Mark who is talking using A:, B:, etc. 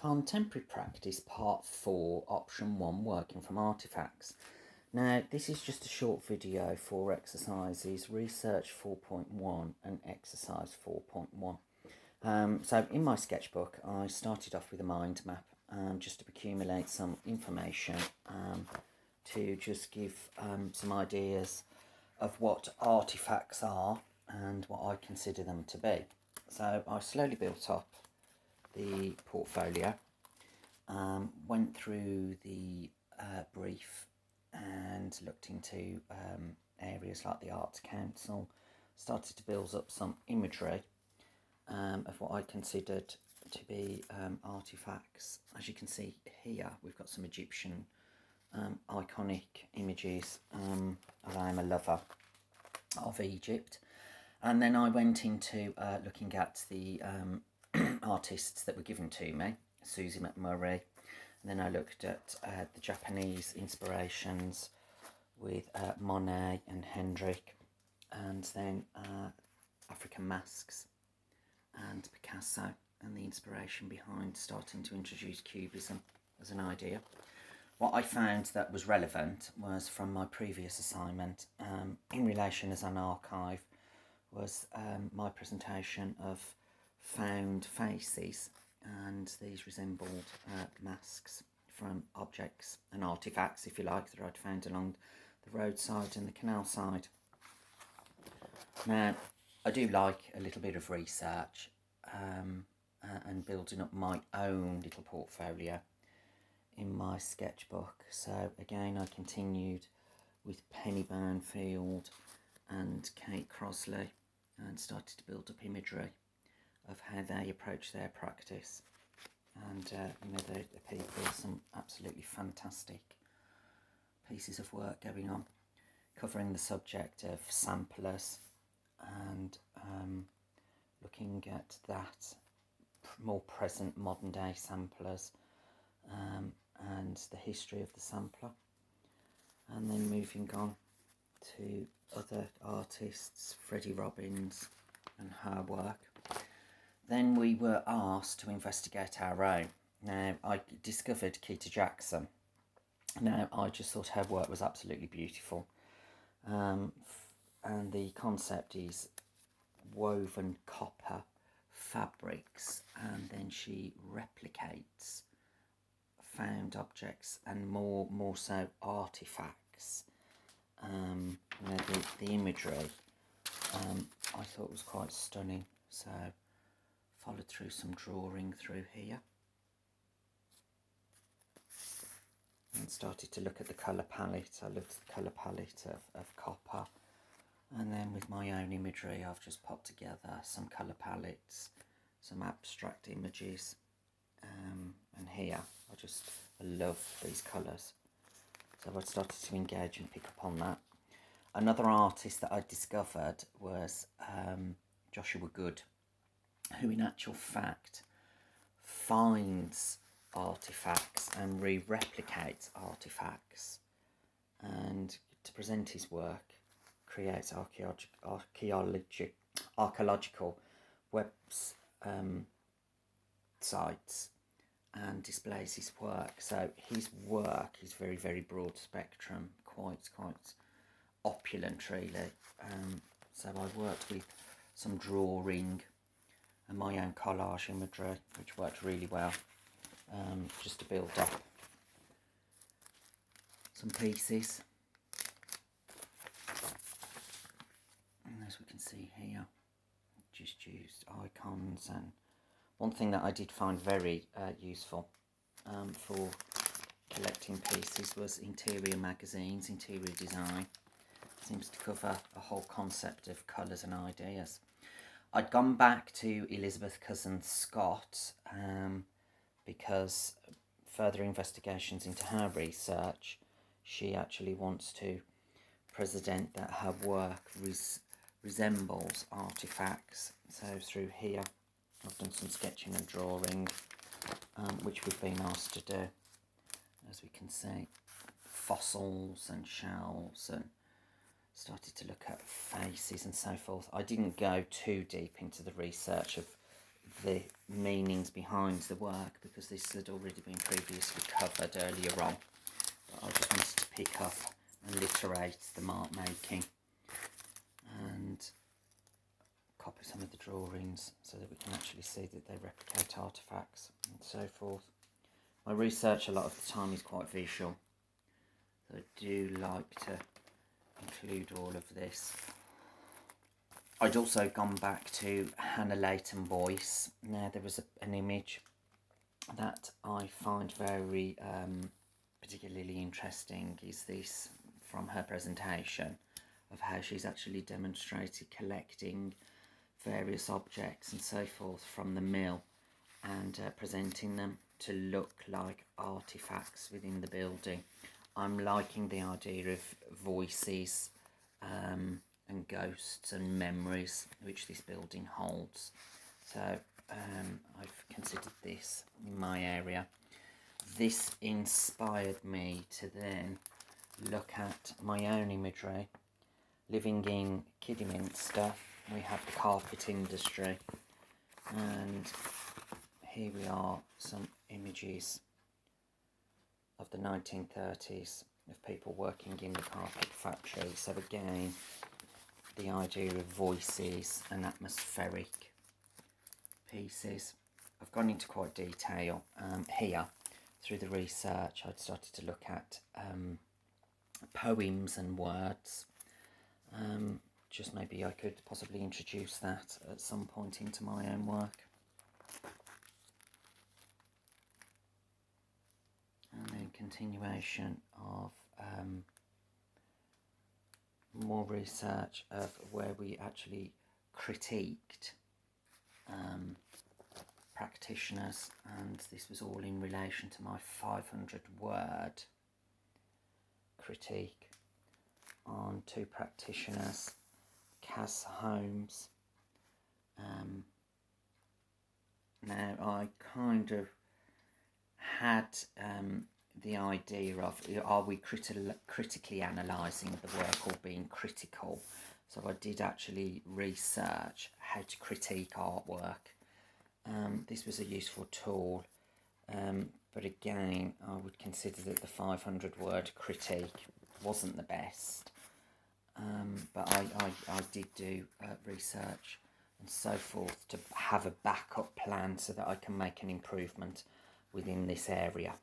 A: Contemporary Practice Part 4, Option 1, Working from Artefacts. Now, this is just a short video for exercises Research 4.1 and Exercise 4.1. So in my sketchbook, I started off with a mind map just to accumulate some information to just give some ideas of what artefacts are and what I consider them to be. So I slowly built up the portfolio, went through the brief and looked into areas like the Arts Council, started to build up some imagery of what I considered to be artefacts. As you can see here, we've got some Egyptian iconic images. I am a lover of Egypt. And then I went into looking at the artists that were given to me, Susie McMurray, and then I looked at the Japanese inspirations with Monet and Hendrick, and then African masks and Picasso, and the inspiration behind starting to introduce Cubism as an idea. What I found that was relevant was from my previous assignment in relation as an archive was my presentation of found faces, and these resembled masks from objects and artefacts, if you like, that I'd found along the roadside and the canal side. Now, I do like a little bit of research and building up my own little portfolio in my sketchbook. So again, I continued with Penny Burnfield and Kate Crosley and started to build up imagery of how they approach their practice. And the people, some absolutely fantastic pieces of work going on, covering the subject of samplers and looking at that more present modern day samplers and the history of the sampler, and then moving on to other artists, Freddie Robbins and her work. Then we were asked to investigate our own. Now, I discovered Keita Jackson. Now, I just thought her work was absolutely beautiful. And the concept is woven copper fabrics, and then she replicates found objects and more so artefacts. The imagery I thought was quite stunning, so followed through some drawing through here and started to look at the colour palette. I looked at the colour palette of copper, and then with my own imagery I've just put together some colour palettes, some abstract images, and here I love these colours, so I started to engage and pick up on that. Another artist that I discovered was Joshua Goode, who in actual fact finds artefacts and replicates artefacts, and to present his work creates archaeological sites and displays his work. So his work is very, very broad spectrum, quite opulent really. So I worked with some drawing and my own collage imagery, which worked really well, just to build up some pieces. And as we can see here, just used icons. And one thing that I did find very useful for collecting pieces was interior magazines. Interior design seems to cover a whole concept of colours and ideas. I'd gone back to Elizabeth Cousin-Scott because further investigations into her research, she actually wants to present that her work resembles artefacts. So through here I've done some sketching and drawing, which we've been asked to do. As we can see, fossils and shells, and started to look at faces and so forth. I didn't go too deep into the research of the meanings behind the work, because this had already been previously covered earlier on. But I just wanted to pick up and alliterate the mark making and copy some of the drawings so that we can actually see that they replicate artefacts and so forth. My research a lot of the time is quite visual, so I do like to include all of this. I'd also gone back to Hannah Leighton Boyce. Now there was an image that I find very particularly interesting, is this from her presentation of how she's actually demonstrated collecting various objects and so forth from the mill and presenting them to look like artifacts within the building. I'm liking the idea of voices and ghosts and memories which this building holds. So I've considered this in my area. This inspired me to then look at my own imagery. Living in Kidderminster, we have the carpet industry, and here we are, some images of the 1930s of people working in the carpet factory. So again, the idea of voices and atmospheric pieces. I've gone into quite detail here through the research. I'd started to look at poems and words. Just maybe I could possibly introduce that at some point into my own work. And then continuation of more research of where we actually critiqued practitioners, and this was all in relation to my 500 word critique on two practitioners, Cass Holmes. Now I kind of had the idea of, are we critically analysing the work or being critical? So I did actually research how to critique artwork. This was a useful tool, but again I would consider that the 500 word critique wasn't the best, but I did do research and so forth to have a backup plan so that I can make an improvement within this area.